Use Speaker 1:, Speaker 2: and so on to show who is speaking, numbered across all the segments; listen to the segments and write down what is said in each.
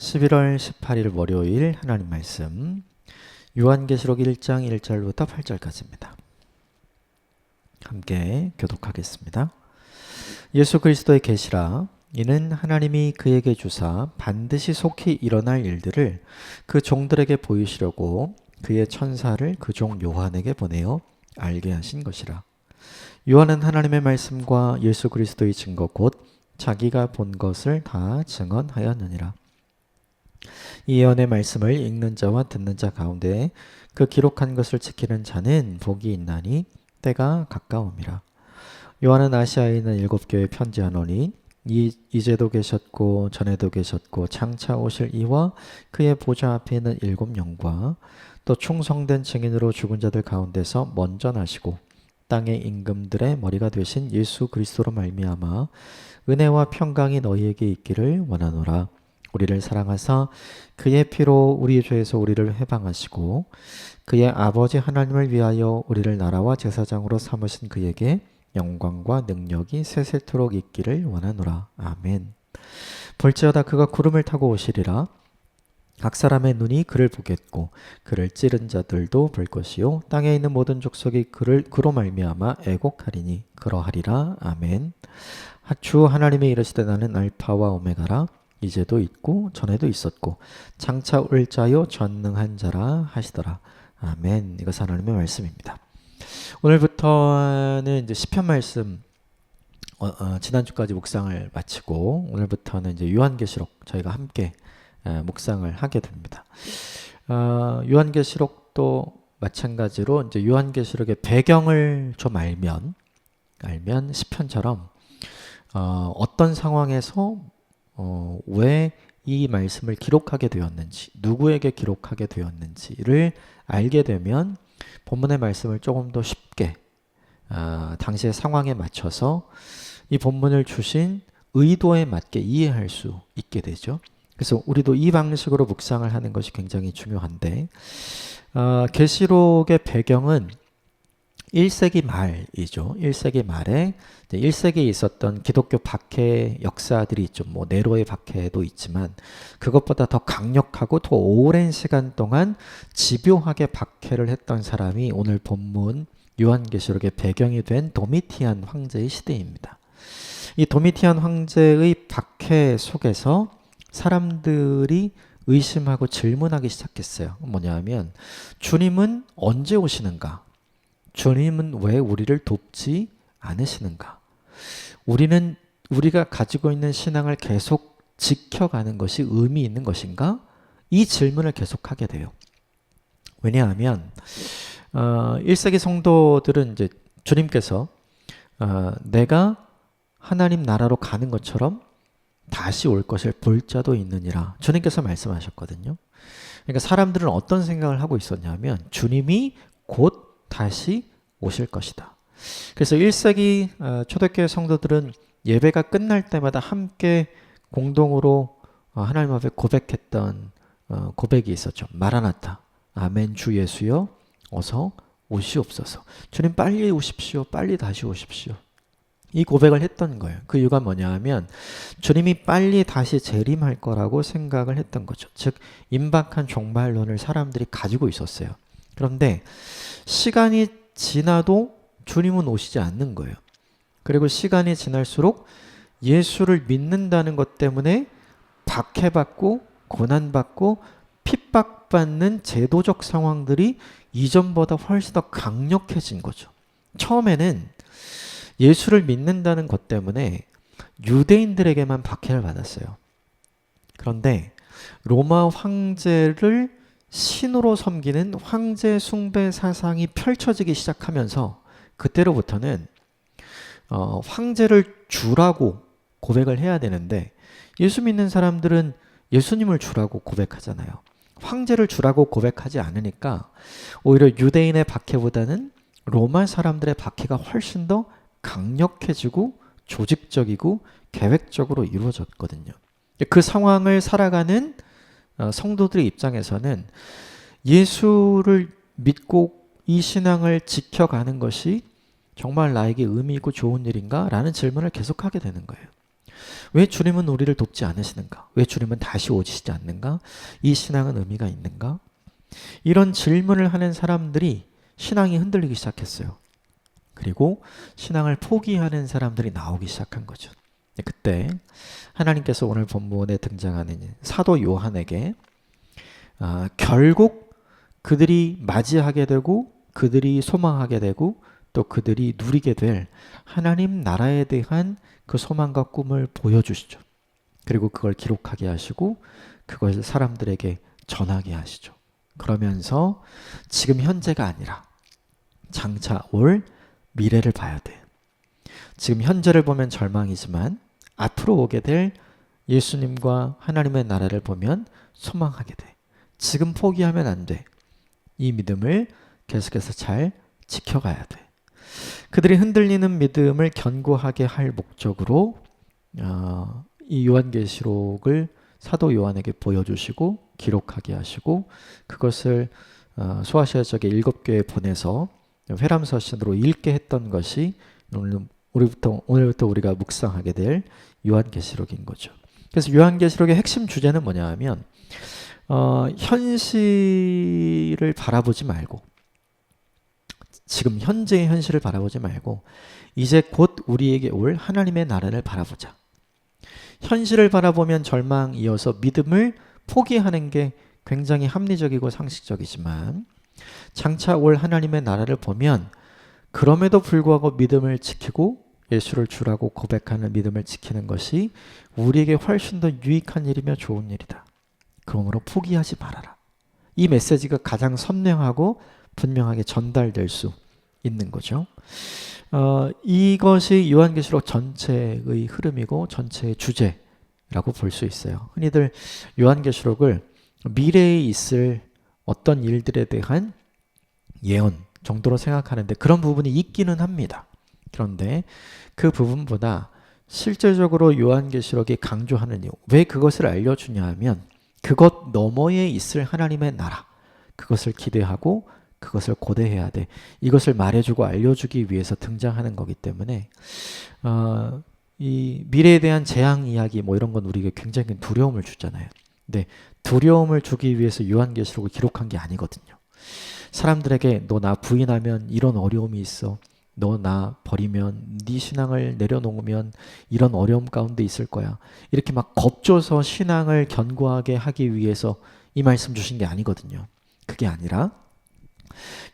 Speaker 1: 11월 18일 월요일 하나님 말씀 요한계시록 1장 1절부터 8절까지입니다. 함께 교독하겠습니다. 예수 그리스도의 계시라. 이는 하나님이 그에게 주사 반드시 속히 일어날 일들을 그 종들에게 보이시려고 그의 천사를 그 종 요한에게 보내어 알게 하신 것이라. 요한은 하나님의 말씀과 예수 그리스도의 증거 곧 자기가 본 것을 다 증언하였느니라. 이 예언의 말씀을 읽는 자와 듣는 자 가운데 그 기록한 것을 지키는 자는 복이 있나니 때가 가까움이라. 요한은 아시아에 있는 7교회에 편지하노니 이제도 계셨고 전에도 계셨고 장차 오실 이와 그의 보좌 앞에 있는 7영과 또 충성된 증인으로 죽은 자들 가운데서 먼저 나시고 땅의 임금들의 머리가 되신 예수 그리스도로 말미암아 은혜와 평강이 너희에게 있기를 원하노라. 우리를 사랑하사 그의 피로 우리 죄에서 우리를 해방하시고 그의 아버지 하나님을 위하여 우리를 나라와 제사장으로 삼으신 그에게 영광과 능력이 세세토록 있기를 원하노라. 아멘. 볼지어다 그가 구름을 타고 오시리라. 각 사람의 눈이 그를 보겠고 그를 찌른 자들도 볼 것이요 땅에 있는 모든 족속이 그로 말미암아 애곡하리니 그러하리라. 아멘. 주 하나님이 이르시되 나는 알파와 오메가라. 이제도 있고 전에도 있었고 장차 올 자요 전능한 자라 하시더라. 아멘. 이것은 하나님의 말씀입니다. 오늘부터는 이제 시편 말씀 지난주까지 묵상을 마치고 오늘부터는 이제 요한계시록 저희가 함께 묵상을 하게 됩니다. 요한계시록도 마찬가지로 이제 요한계시록의 배경을 좀 알면 시편처럼 어떤 상황에서 왜 이 말씀을 기록하게 되었는지, 누구에게 기록하게 되었는지를 알게 되면 본문의 말씀을 조금 더 쉽게 당시의 상황에 맞춰서 이 본문을 주신 의도에 맞게 이해할 수 있게 되죠. 그래서 우리도 이 방식으로 묵상을 하는 것이 굉장히 중요한데 계시록의 배경은 1세기 말이죠. 1세기 말에 1세기에 있었던 기독교 박해 역사들이 있죠. 뭐 네로의 박해도 있지만 그것보다 더 강력하고 더 오랜 시간 동안 집요하게 박해를 했던 사람이 오늘 본문 요한계시록의 배경이 된 도미티안 황제의 시대입니다. 이 도미티안 황제의 박해 속에서 사람들이 의심하고 질문하기 시작했어요. 뭐냐면 주님은 언제 오시는가? 주님은 왜 우리를 돕지 않으시는가? 우리가 가지고 있는 신앙을 계속 지켜가는 것이 의미 있는 것인가? 이 질문을 계속하게 돼요. 왜냐하면 1세기 성도들은 이제 주님께서 내가 하나님 나라로 가는 것처럼 다시 올 것을 볼 자도 있느니라 주님께서 말씀하셨거든요. 그러니까 사람들은 어떤 생각을 하고 있었냐면 주님이 곧 다시 오실 것이다. 그래서 1세기 초대교회 성도들은 예배가 끝날 때마다 함께 공동으로 하나님 앞에 고백했던 고백이 있었죠. 마라나타, 아멘 주 예수여 어서 오시옵소서. 주님 빨리 오십시오. 빨리 다시 오십시오. 이 고백을 했던 거예요. 그 이유가 뭐냐 하면 주님이 빨리 다시 재림할 거라고 생각을 했던 거죠. 즉 임박한 종말론을 사람들이 가지고 있었어요. 그런데 시간이 지나도 주님은 오시지 않는 거예요. 그리고 시간이 지날수록 예수를 믿는다는 것 때문에 박해받고 고난받고 핍박받는 제도적 상황들이 이전보다 훨씬 더 강력해진 거죠. 처음에는 예수를 믿는다는 것 때문에 유대인들에게만 박해를 받았어요. 그런데 로마 황제를 신으로 섬기는 황제 숭배 사상이 펼쳐지기 시작하면서 그때로부터는 황제를 주라고 고백을 해야 되는데 예수 믿는 사람들은 예수님을 주라고 고백하잖아요. 황제를 주라고 고백하지 않으니까 오히려 유대인의 박해보다는 로마 사람들의 박해가 훨씬 더 강력해지고 조직적이고 계획적으로 이루어졌거든요. 그 상황을 살아가는 성도들의 입장에서는 예수를 믿고 이 신앙을 지켜가는 것이 정말 나에게 의미 있고 좋은 일인가? 라는 질문을 계속하게 되는 거예요. 왜 주님은 우리를 돕지 않으시는가? 왜 주님은 다시 오시지 않는가? 이 신앙은 의미가 있는가? 이런 질문을 하는 사람들이 신앙이 흔들리기 시작했어요. 그리고 신앙을 포기하는 사람들이 나오기 시작한 거죠. 그때 하나님께서 오늘 본문에 등장하는 사도 요한에게 결국 그들이 맞이하게 되고 그들이 소망하게 되고 또 그들이 누리게 될 하나님 나라에 대한 그 소망과 꿈을 보여주시죠. 그리고 그걸 기록하게 하시고 그걸 사람들에게 전하게 하시죠. 그러면서 지금 현재가 아니라 장차 올 미래를 봐야 돼. 지금 현재를 보면 절망이지만 앞으로 오게 될 예수님과 하나님의 나라를 보면 소망하게 돼. 지금 포기하면 안 돼. 이 믿음을 계속해서 잘 지켜가야 돼. 그들이 흔들리는 믿음을 견고하게 할 목적으로 이 요한계시록을 사도 요한에게 보여주시고 기록하게 하시고 그것을 소아시아 지역의 7교회에 보내서 회람서신으로 읽게 했던 것이 오늘부터 우리가 묵상하게 될 요한계시록인 거죠. 그래서 요한계시록의 핵심 주제는 뭐냐 하면 현실을 바라보지 말고 지금 현재의 현실을 바라보지 말고 이제 곧 우리에게 올 하나님의 나라를 바라보자. 현실을 바라보면 절망이어서 믿음을 포기하는 게 굉장히 합리적이고 상식적이지만 장차 올 하나님의 나라를 보면 그럼에도 불구하고 믿음을 지키고 예수를 주라고 고백하는 믿음을 지키는 것이 우리에게 훨씬 더 유익한 일이며 좋은 일이다. 그러므로 포기하지 말아라. 이 메시지가 가장 선명하고 분명하게 전달될 수 있는 거죠. 이것이 요한계시록 전체의 흐름이고 전체의 주제라고 볼 수 있어요. 흔히들 요한계시록을 미래에 있을 어떤 일들에 대한 예언 정도로 생각하는데 그런 부분이 있기는 합니다. 그런데 그 부분보다 실제적으로 요한계시록이 강조하는 이유, 왜 그것을 알려주냐 하면 그것 너머에 있을 하나님의 나라, 그것을 기대하고 그것을 고대해야 돼. 이것을 말해주고 알려주기 위해서 등장하는 거기 때문에 이 미래에 대한 재앙 이야기 뭐 이런 건 우리에게 굉장히 두려움을 주잖아요. 근데 두려움을 주기 위해서 요한계시록을 기록한 게 아니거든요. 사람들에게 너 나 부인하면 이런 어려움이 있어. 너 나 버리면 네 신앙을 내려놓으면 이런 어려움 가운데 있을 거야. 이렇게 막 겁줘서 신앙을 견고하게 하기 위해서 이 말씀 주신 게 아니거든요. 그게 아니라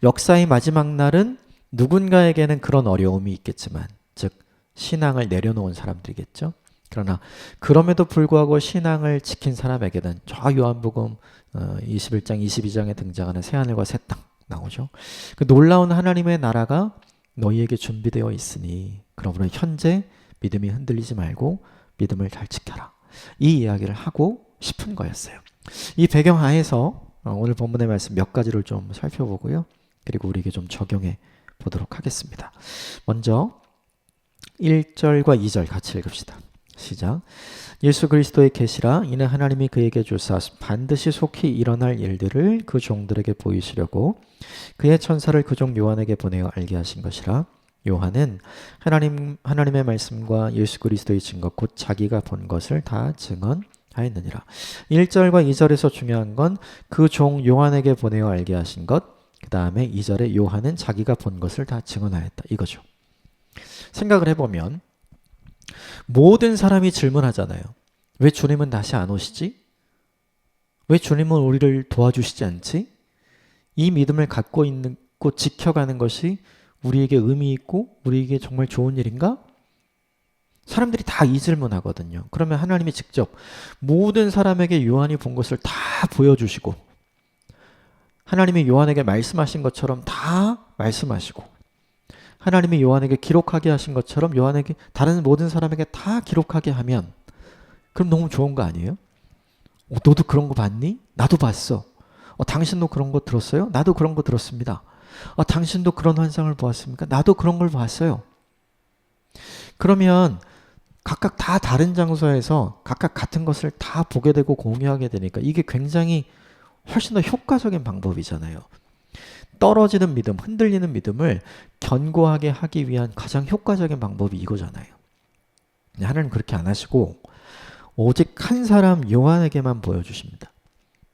Speaker 1: 역사의 마지막 날은 누군가에게는 그런 어려움이 있겠지만 즉 신앙을 내려놓은 사람들이겠죠. 그러나 그럼에도 불구하고 신앙을 지킨 사람에게는 저 요한복음 21장 22장에 등장하는 새하늘과 새 땅 나오죠. 그 놀라운 하나님의 나라가 너희에게 준비되어 있으니 그러므로 현재 믿음이 흔들리지 말고 믿음을 잘 지켜라. 이 이야기를 하고 싶은 거였어요. 이 배경 하에서 오늘 본문의 말씀 몇 가지를 좀 살펴보고요. 그리고 우리에게 좀 적용해 보도록 하겠습니다. 먼저 1절과 2절 같이 읽읍시다. 시작. 예수 그리스도의 계시라 이는 하나님이 그에게 주사 반드시 속히 일어날 일들을 그 종들에게 보이시려고 그의 천사를 그 종 요한에게 보내어 알게 하신 것이라. 요한은 하나님의 말씀과 예수 그리스도의 증거 곧 자기가 본 것을 다 증언하였느니라. 1절과 2절에서 중요한 건 그 종 요한에게 보내어 알게 하신 것, 그 다음에 2절에 요한은 자기가 본 것을 다 증언하였다. 이거죠. 생각을 해보면 모든 사람이 질문하잖아요. 왜 주님은 다시 안 오시지? 왜 주님은 우리를 도와주시지 않지? 이 믿음을 갖고 있고 지켜가는 것이 우리에게 의미 있고 우리에게 정말 좋은 일인가? 사람들이 다 이 질문하거든요. 그러면 하나님이 직접 모든 사람에게 요한이 본 것을 다 보여주시고 하나님이 요한에게 말씀하신 것처럼 다 말씀하시고 하나님이 요한에게 기록하게 하신 것처럼 요한에게 다른 모든 사람에게 다 기록하게 하면 그럼 너무 좋은 거 아니에요? 너도 그런 거 봤니? 나도 봤어. 당신도 그런 거 들었어요? 나도 그런 거 들었습니다. 당신도 그런 환상을 보았습니까? 나도 그런 걸 봤어요. 그러면 각각 다 다른 장소에서 각각 같은 것을 다 보게 되고 공유하게 되니까 이게 굉장히 훨씬 더 효과적인 방법이잖아요. 떨어지는 믿음, 흔들리는 믿음을 견고하게 하기 위한 가장 효과적인 방법이 이거잖아요. 하나님 그렇게 안 하시고 오직 한 사람 요한에게만 보여주십니다.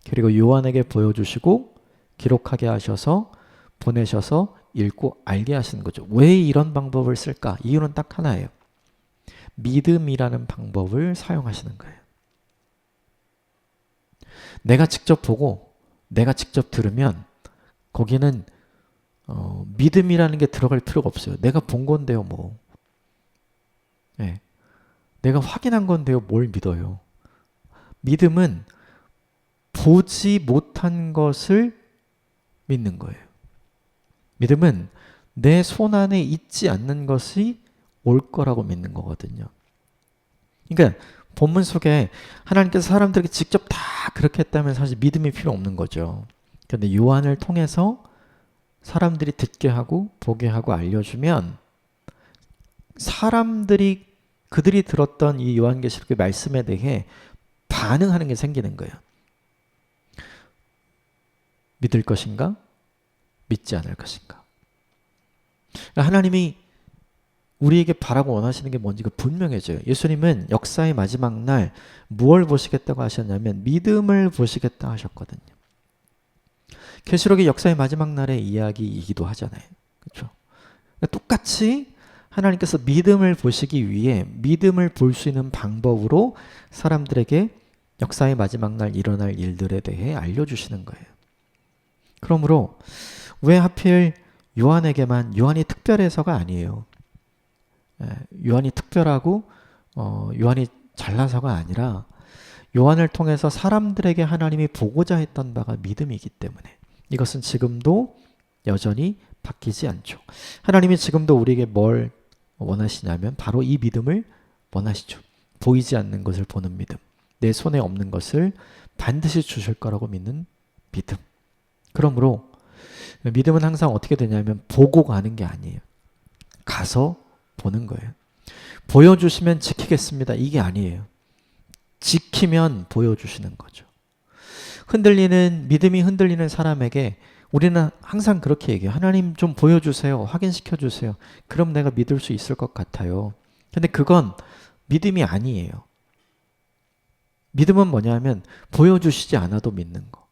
Speaker 1: 그리고 요한에게 보여주시고 기록하게 하셔서 보내셔서 읽고 알게 하시는 거죠. 왜 이런 방법을 쓸까? 이유는 딱 하나예요. 믿음이라는 방법을 사용하시는 거예요. 내가 직접 보고 내가 직접 들으면 거기는 믿음이라는 게 들어갈 필요가 없어요. 내가 본 건데요, 뭐. 네. 내가 확인한 건데요, 뭘 믿어요. 믿음은 보지 못한 것을 믿는 거예요. 믿음은 내 손 안에 있지 않는 것이 올 거라고 믿는 거거든요. 그러니까 본문 속에 하나님께서 사람들에게 직접 다 그렇게 했다면 사실 믿음이 필요 없는 거죠. 그런데 요한을 통해서 사람들이 듣게 하고 보게 하고 알려주면 사람들이 그들이 들었던 이 요한계시록의 말씀에 대해 반응하는 게 생기는 거예요. 믿을 것인가? 믿지 않을 것인가? 그러니까 하나님이 우리에게 바라고 원하시는 게 뭔지가 분명해져요. 예수님은 역사의 마지막 날 무엇을 보시겠다고 하셨냐면 믿음을 보시겠다 하셨거든요. 계시록이 역사의 마지막 날의 이야기이기도 하잖아요. 그렇죠? 그러니까 똑같이 하나님께서 믿음을 보시기 위해 믿음을 볼 수 있는 방법으로 사람들에게 역사의 마지막 날 일어날 일들에 대해 알려주시는 거예요. 그러므로 왜 하필 요한에게만, 요한이 특별해서가 아니에요. 요한이 특별하고 요한이 잘나서가 아니라 요한을 통해서 사람들에게 하나님이 보고자 했던 바가 믿음이기 때문에 이것은 지금도 여전히 바뀌지 않죠. 하나님이 지금도 우리에게 뭘 원하시냐면 바로 이 믿음을 원하시죠. 보이지 않는 것을 보는 믿음, 내 손에 없는 것을 반드시 주실 거라고 믿는 믿음. 그러므로 믿음은 항상 어떻게 되냐면 보고 가는 게 아니에요. 가서 보는 거예요. 보여주시면 지키겠습니다. 이게 아니에요. 지키면 보여주시는 거죠. 믿음이 흔들리는 사람에게 우리는 항상 그렇게 얘기해요. 하나님 좀 보여주세요. 확인시켜 주세요. 그럼 내가 믿을 수 있을 것 같아요. 근데 그건 믿음이 아니에요. 믿음은 뭐냐면 보여주시지 않아도 믿는 거.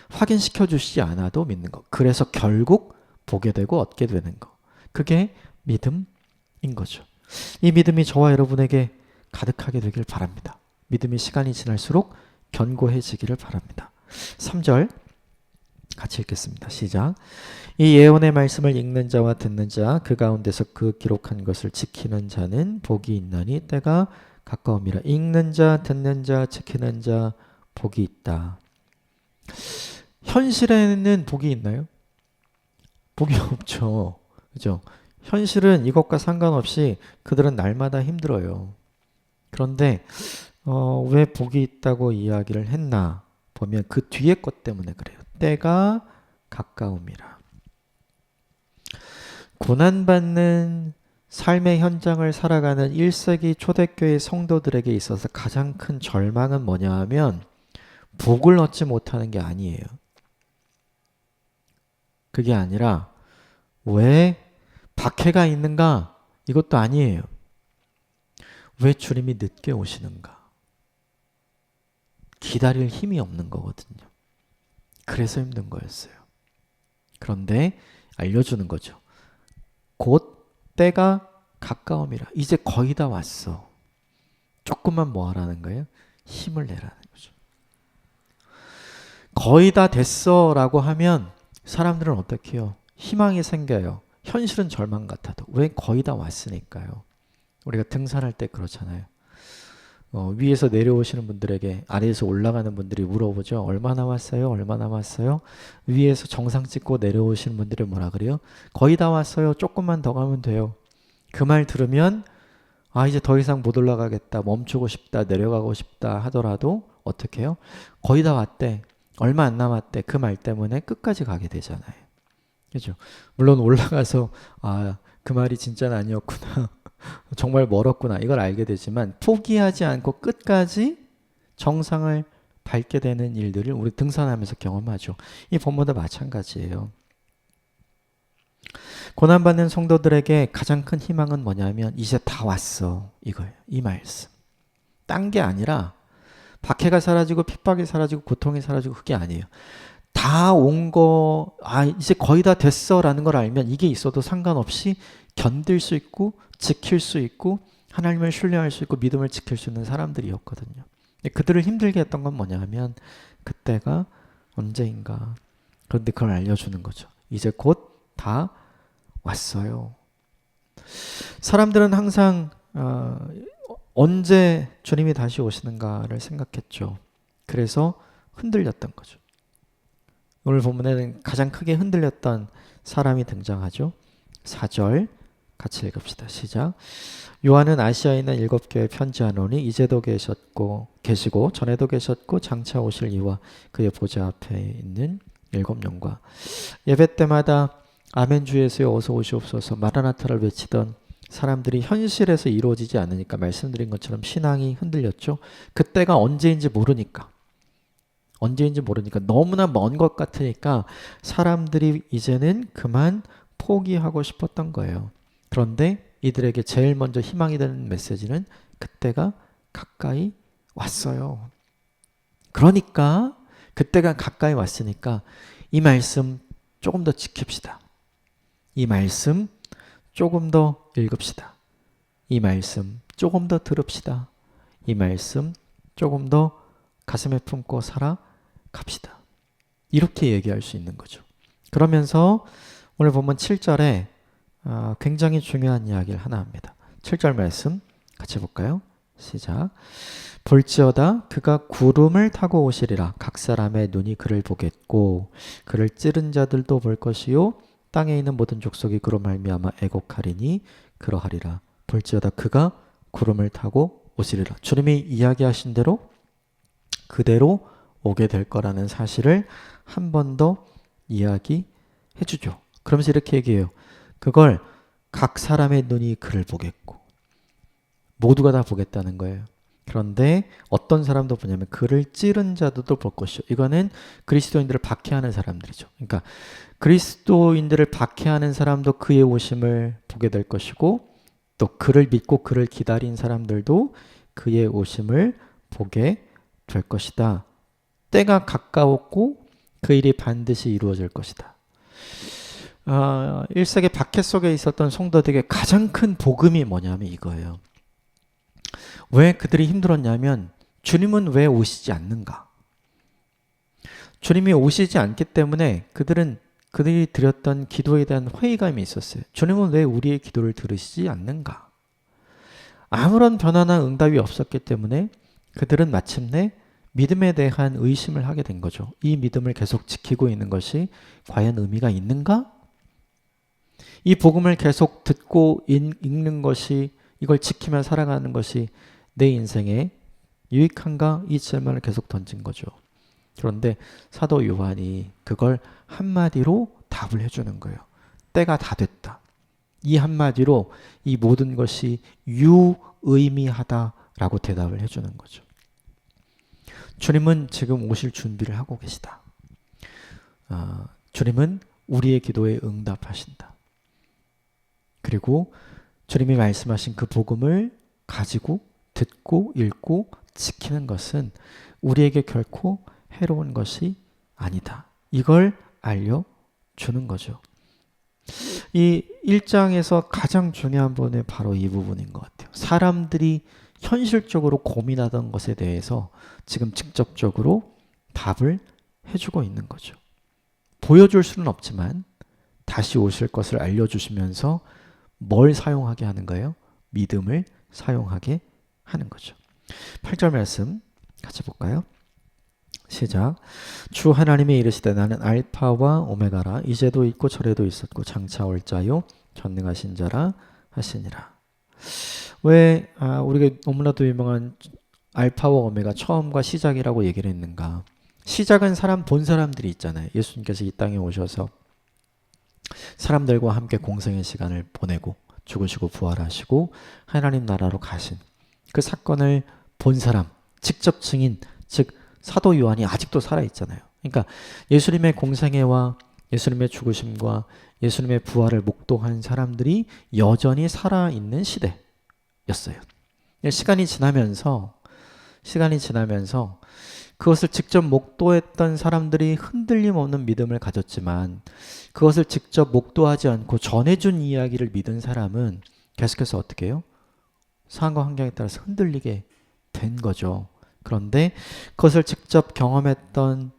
Speaker 1: 확인시켜 주시지 않아도 믿는 거. 그래서 결국 보게 되고 얻게 되는 거. 그게 믿음인 거죠. 이 믿음이 저와 여러분에게 가득하게 되길 바랍니다. 믿음이 시간이 지날수록 견고해지기를 바랍니다. 3절 같이 읽겠습니다. 시작. 이 예언의 말씀을 읽는 자와 듣는 자, 그 가운데서 그 기록한 것을 지키는 자는 복이 있나니 때가 가까움이라. 읽는 자, 듣는 자, 지키는 자, 복이 있다. 현실에는 복이 있나요? 복이 없죠. 그죠? 현실은 이것과 상관없이 그들은 날마다 힘들어요. 그런데 왜 복이 있다고 이야기를 했나 보면 그 뒤에 것 때문에 그래요. 때가 가까움이라. 고난받는 삶의 현장을 살아가는 1세기 초대교회 성도들에게 있어서 가장 큰 절망은 뭐냐 하면 복을 얻지 못하는 게 아니에요. 그게 아니라 왜 박해가 있는가? 이것도 아니에요. 왜 주님이 늦게 오시는가? 기다릴 힘이 없는 거거든요. 그래서 힘든 거였어요. 그런데 알려주는 거죠. 곧 때가 가까움이라. 이제 거의 다 왔어. 조금만 뭐 하라는 거예요? 힘을 내라는 거죠. 거의 다 됐어 라고 하면 사람들은 어떻게 해요? 희망이 생겨요. 현실은 절망 같아도. 왜? 거의 다 왔으니까요. 우리가 등산할 때 그렇잖아요. 위에서 내려오시는 분들에게 아래에서 올라가는 분들이 물어보죠. 얼마 남았어요? 얼마 남았어요? 위에서 정상 찍고 내려오시는 분들이 뭐라 그래요? 거의 다 왔어요. 조금만 더 가면 돼요. 그 말 들으면 이제 더 이상 못 올라가겠다. 멈추고 싶다. 내려가고 싶다 하더라도 어떻게 해요? 거의 다 왔대. 얼마 안 남았대. 그 말 때문에 끝까지 가게 되잖아요. 그죠? 물론 올라가서 그 말이 진짜는 아니었구나. 정말 멀었구나. 이걸 알게 되지만 포기하지 않고 끝까지 정상을 밟게 되는 일들을 우리 등산하면서 경험하죠. 이 본문도 마찬가지예요. 고난받는 성도들에게 가장 큰 희망은 뭐냐면 이제 다 왔어 이거예요. 이 말씀. 딴 게 아니라 박해가 사라지고 핍박이 사라지고 고통이 사라지고 그게 아니에요. 다 온 거, 이제 거의 다 됐어 라는 걸 알면 이게 있어도 상관없이 견딜 수 있고 지킬 수 있고 하나님을 신뢰할 수 있고 믿음을 지킬 수 있는 사람들이었거든요. 그들을 힘들게 했던 건 뭐냐 하면 그때가 언제인가. 그런데 그걸 알려주는 거죠. 이제 곧 다 왔어요. 사람들은 항상 언제 주님이 다시 오시는가를 생각했죠. 그래서 흔들렸던 거죠. 오늘 본문에는 가장 크게 흔들렸던 사람이 등장하죠. 4절 같이 읽읍시다. 시작. 요한은 아시아에 있는 7교회에 편지하노니 이제도 계시고 전에도 계셨고 장차 오실 이와 그의 보좌 앞에 있는 7영과 예배 때마다 아멘 주 예수여 어서 오시옵소서 마라나타를 외치던 사람들이 현실에서 이루어지지 않으니까 말씀드린 것처럼 신앙이 흔들렸죠. 그때가 언제인지 모르니까 너무나 먼 것 같으니까 사람들이 이제는 그만 포기하고 싶었던 거예요. 그런데 이들에게 제일 먼저 희망이 되는 메시지는 그때가 가까이 왔어요. 그러니까 그때가 가까이 왔으니까 이 말씀 조금 더 지킵시다. 이 말씀 조금 더 읽읍시다. 이 말씀 조금 더 들읍시다. 이 말씀 조금 더 가슴에 품고 살아갑시다. 이렇게 얘기할 수 있는 거죠. 그러면서 오늘 보면 7절에 굉장히 중요한 이야기를 하나 합니다. 7절 말씀 같이 볼까요? 시작. 볼지어다 그가 구름을 타고 오시리라. 각 사람의 눈이 그를 보겠고 그를 찌른 자들도 볼 것이요 땅에 있는 모든 족속이 그로 말미암아 애곡하리니 그러하리라. 볼지어다 그가 구름을 타고 오시리라. 주님이 이야기하신 대로 그대로 오게 될 거라는 사실을 한 번 더 이야기해 주죠. 그러면서 이렇게 얘기해요. 그걸 각 사람의 눈이 그를 보겠고 모두가 다 보겠다는 거예요. 그런데 어떤 사람도 보냐면 그를 찌른 자들도 볼 것이요. 이거는 그리스도인들을 박해하는 사람들이죠. 그러니까 그리스도인들을 박해하는 사람도 그의 오심을 보게 될 것이고 또 그를 믿고 그를 기다린 사람들도 그의 오심을 보게 될 것이다. 때가 가까웠고 그 일이 반드시 이루어질 것이다. 1세기 박해 속에 있었던 성도들에게 가장 큰 복음이 뭐냐면 이거예요. 왜 그들이 힘들었냐면 주님은 왜 오시지 않는가? 주님이 오시지 않기 때문에 그들이 드렸던 기도에 대한 회의감이 있었어요. 주님은 왜 우리의 기도를 들으시지 않는가? 아무런 변화나 응답이 없었기 때문에 그들은 마침내 믿음에 대한 의심을 하게 된 거죠. 이 믿음을 계속 지키고 있는 것이 과연 의미가 있는가? 이 복음을 계속 듣고 읽는 것이 이걸 지키며 살아가는 것이 내 인생에 유익한가? 이 질문을 계속 던진 거죠. 그런데 사도 요한이 그걸 한마디로 답을 해주는 거예요. 때가 다 됐다. 이 한마디로 이 모든 것이 유의미하다라고 대답을 해주는 거죠. 주님은 지금 오실 준비를 하고 계시다. 주님은 우리의 기도에 응답하신다. 그리고 주님이 말씀하신 그 복음을 가지고 듣고 읽고 지키는 것은 우리에게 결코 해로운 것이 아니다. 이걸 알려주는 거죠. 이 1장에서 가장 중요한 부분은 바로 이 부분인 것 같아요. 사람들이 현실적으로 고민하던 것에 대해서 지금 직접적으로 답을 해주고 있는 거죠. 보여줄 수는 없지만 다시 오실 것을 알려주시면서 뭘 사용하게 하는 거예요? 믿음을 사용하게 하는 거죠. 8절 말씀 같이 볼까요? 시작. 주 하나님이 이르시되 나는 알파와 오메가라. 이제도 있고 전에도 있었고 장차 올 자요 전능하신 자라 하시니라. 왜 우리가 너무나도 유명한 알파와 오메가 처음과 시작이라고 얘기를 했는가? 시작은 본 사람들이 있잖아요. 예수님께서 이 땅에 오셔서 사람들과 함께 공생의 시간을 보내고 죽으시고 부활하시고 하나님 나라로 가신 그 사건을 본 사람, 직접 증인, 즉 사도 요한이 아직도 살아있잖아요. 그러니까 예수님의 공생애와 예수님의 죽으심과 예수님의 부활을 목도한 사람들이 여전히 살아있는 시대였어요. 시간이 지나면서 그것을 직접 목도했던 사람들이 흔들림 없는 믿음을 가졌지만 그것을 직접 목도하지 않고 전해준 이야기를 믿은 사람은 계속해서 어떻게 해요? 상황과 환경에 따라서 흔들리게 된 거죠. 그런데 그것을 직접 경험했던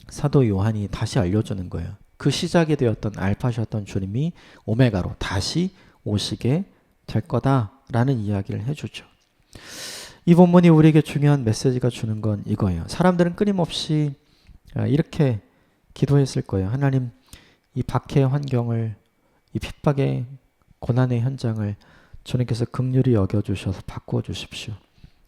Speaker 1: 사도 요한이 다시 알려주는 거예요. 그 시작이 되었던 알파셨던 주님이 오메가로 다시 오시게 될 거다라는 이야기를 해주죠. 이 본문이 우리에게 중요한 메시지가 주는 건 이거예요. 사람들은 끊임없이 이렇게 기도했을 거예요. 하나님, 이 박해의 환경을, 이 핍박의 고난의 현장을 주님께서 긍휼히 여겨주셔서 바꾸어 주십시오.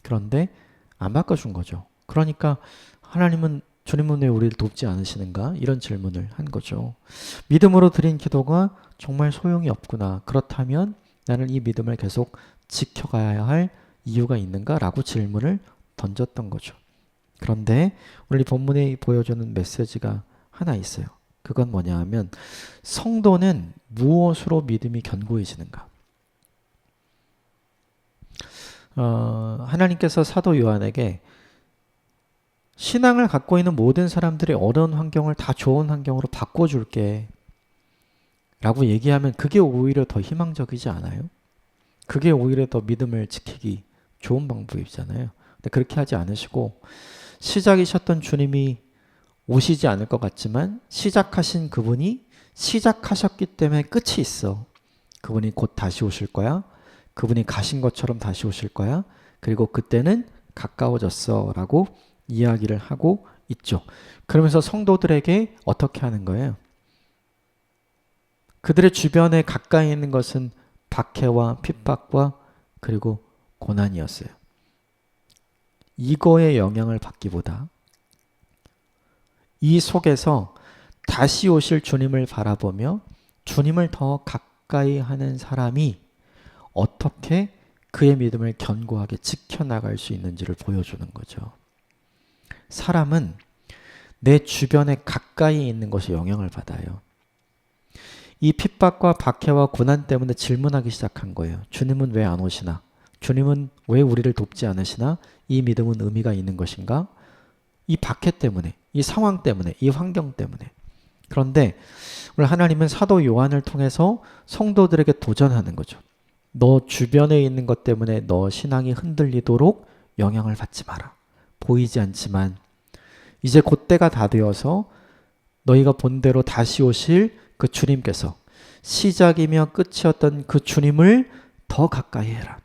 Speaker 1: 그런데 안 바꿔준 거죠. 그러니까 하나님은 주님은 왜 우리를 돕지 않으시는가? 이런 질문을 한 거죠. 믿음으로 드린 기도가 정말 소용이 없구나. 그렇다면 나는 이 믿음을 계속 지켜가야 할 이유가 있는가? 라고 질문을 던졌던 거죠. 그런데 오늘 이 본문에 보여주는 메시지가 하나 있어요. 그건 뭐냐 하면 성도는 무엇으로 믿음이 견고해지는가? 하나님께서 사도 요한에게 신앙을 갖고 있는 모든 사람들의 어려운 환경을 다 좋은 환경으로 바꿔줄게 라고 얘기하면 그게 오히려 더 희망적이지 않아요? 그게 오히려 더 믿음을 지키기 좋은 방법이잖아요. 근데 그렇게 하지 않으시고 시작이셨던 주님이 오시지 않을 것 같지만 시작하신 그분이 시작하셨기 때문에 끝이 있어. 그분이 곧 다시 오실 거야. 그분이 가신 것처럼 다시 오실 거야. 그리고 그때는 가까워졌어 라고 이야기를 하고 있죠. 그러면서 성도들에게 어떻게 하는 거예요? 그들의 주변에 가까이 있는 것은 박해와 핍박과 그리고 고난이었어요. 이거에 영향을 받기보다 이 속에서 다시 오실 주님을 바라보며 주님을 더 가까이 하는 사람이 어떻게 그의 믿음을 견고하게 지켜나갈 수 있는지를 보여주는 거죠. 사람은 내 주변에 가까이 있는 것에 영향을 받아요. 이 핍박과 박해와 고난 때문에 질문하기 시작한 거예요. 주님은 왜 안 오시나? 주님은 왜 우리를 돕지 않으시나? 이 믿음은 의미가 있는 것인가? 이 박해 때문에, 이 상황 때문에, 이 환경 때문에. 그런데 오늘 하나님은 사도 요한을 통해서 성도들에게 도전하는 거죠. 너 주변에 있는 것 때문에 너 신앙이 흔들리도록 영향을 받지 마라. 보이지 않지만 이제 곧 때가 다 되어서 너희가 본대로 다시 오실 그 주님께서 시작이며 끝이었던 그 주님을 더 가까이 해라.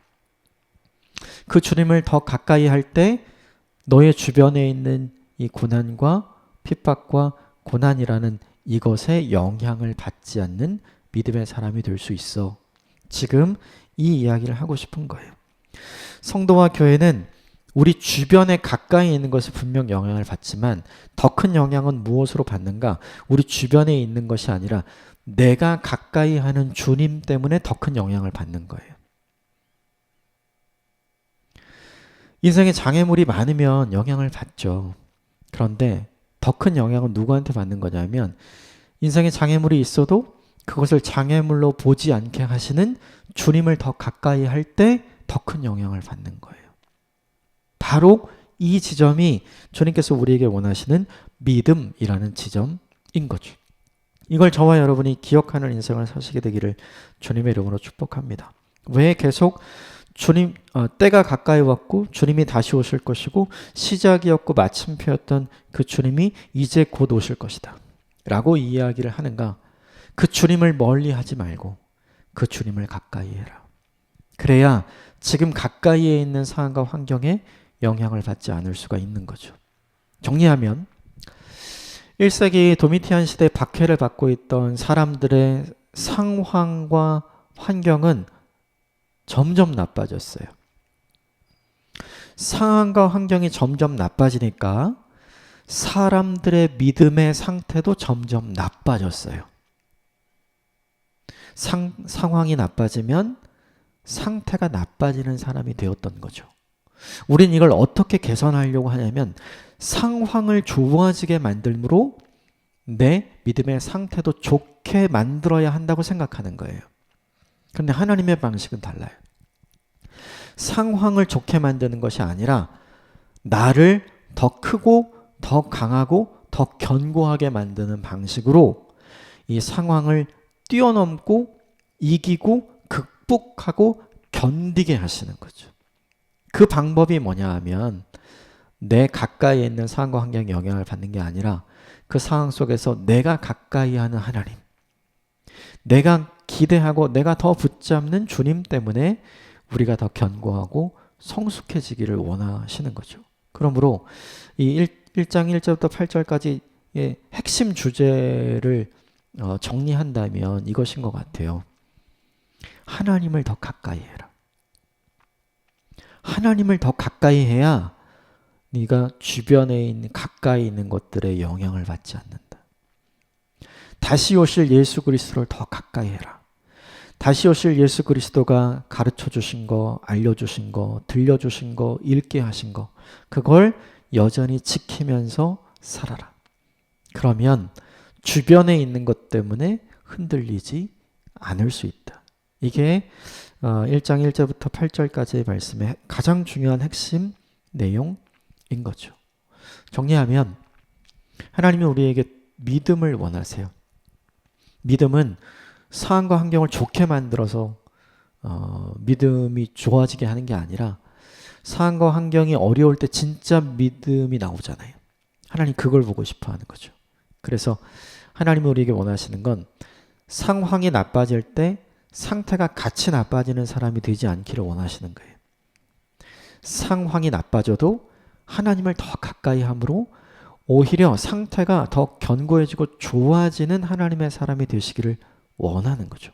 Speaker 1: 그 주님을 더 가까이 할 때 너의 주변에 있는 이 고난과 핍박과 고난이라는 이것에 영향을 받지 않는 믿음의 사람이 될 수 있어. 지금 이 이야기를 하고 싶은 거예요. 성도와 교회는 우리 주변에 가까이 있는 것에 분명 영향을 받지만 더 큰 영향은 무엇으로 받는가? 우리 주변에 있는 것이 아니라 내가 가까이 하는 주님 때문에 더 큰 영향을 받는 거예요. 인생에 장애물이 많으면 영향을 받죠. 그런데 더 큰 영향은 누구한테 받는 거냐면 인생에 장애물이 있어도 그것을 장애물로 보지 않게 하시는 주님을 더 가까이 할 때 더 큰 영향을 받는 거예요. 바로 이 지점이 주님께서 우리에게 원하시는 믿음이라는 지점인 거죠. 이걸 저와 여러분이 기억하는 인생을 사시게 되기를 주님의 이름으로 축복합니다. 왜 계속 주님 때가 가까이 왔고 주님이 다시 오실 것이고 시작이었고 마침표였던 그 주님이 이제 곧 오실 것이다 라고 이야기를 하는가? 그 주님을 멀리 하지 말고 그 주님을 가까이 해라. 그래야 지금 가까이에 있는 상황과 환경에 영향을 받지 않을 수가 있는 거죠. 정리하면 1세기 도미티안 시대 박해를 받고 있던 사람들의 상황과 환경은 점점 나빠졌어요. 상황과 환경이 점점 나빠지니까 사람들의 믿음의 상태도 점점 나빠졌어요. 상황이 나빠지면 상태가 나빠지는 사람이 되었던 거죠. 우린 이걸 어떻게 개선하려고 하냐면 상황을 좋아지게 만들므로 내 믿음의 상태도 좋게 만들어야 한다고 생각하는 거예요. 그런데 하나님의 방식은 달라요. 상황을 좋게 만드는 것이 아니라 나를 더 크고 더 강하고 더 견고하게 만드는 방식으로 이 상황을 뛰어넘고 이기고 극복하고 견디게 하시는 거죠. 그 방법이 뭐냐 하면 내 가까이에 있는 상황과 환경에 영향을 받는 게 아니라 그 상황 속에서 내가 가까이 하는 하나님, 내가 기대하고 내가 더 붙잡는 주님 때문에 우리가 더 견고하고 성숙해지기를 원하시는 거죠. 그러므로 이 1장 1절부터 8절까지의 핵심 주제를 정리한다면 이것인 것 같아요. 하나님을 더 가까이 해라. 하나님을 더 가까이 해야 네가 주변에 있는 가까이 있는 것들에 영향을 받지 않는다. 다시 오실 예수 그리스도를 더 가까이 해라. 다시 오실 예수 그리스도가 가르쳐 주신 거, 알려주신 거, 들려주신 거, 읽게 하신 거, 그걸 여전히 지키면서 살아라. 그러면 주변에 있는 것 때문에 흔들리지 않을 수 있다. 이게 1장 1절부터 8절까지의 말씀의 가장 중요한 핵심 내용인 거죠. 정리하면 하나님은 우리에게 믿음을 원하세요. 믿음은 상황과 환경을 좋게 만들어서 믿음이 좋아지게 하는 게 아니라 상황과 환경이 어려울 때 진짜 믿음이 나오잖아요. 하나님 그걸 보고 싶어 하는 거죠. 그래서 하나님은 우리에게 원하시는 건 상황이 나빠질 때 상태가 같이 나빠지는 사람이 되지 않기를 원하시는 거예요. 상황이 나빠져도 하나님을 더 가까이 함으로 오히려 상태가 더 견고해지고 좋아지는 하나님의 사람이 되시기를 원하는 거죠.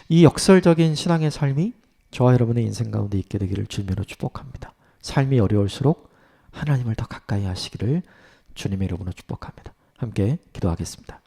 Speaker 1: 이 역설적인 신앙의 삶이 저와 여러분의 인생 가운데 있게 되기를 주님으로 축복합니다. 삶이 어려울수록 하나님을 더 가까이 하시기를 주님의 이름으로 축복합니다. 함께 기도하겠습니다.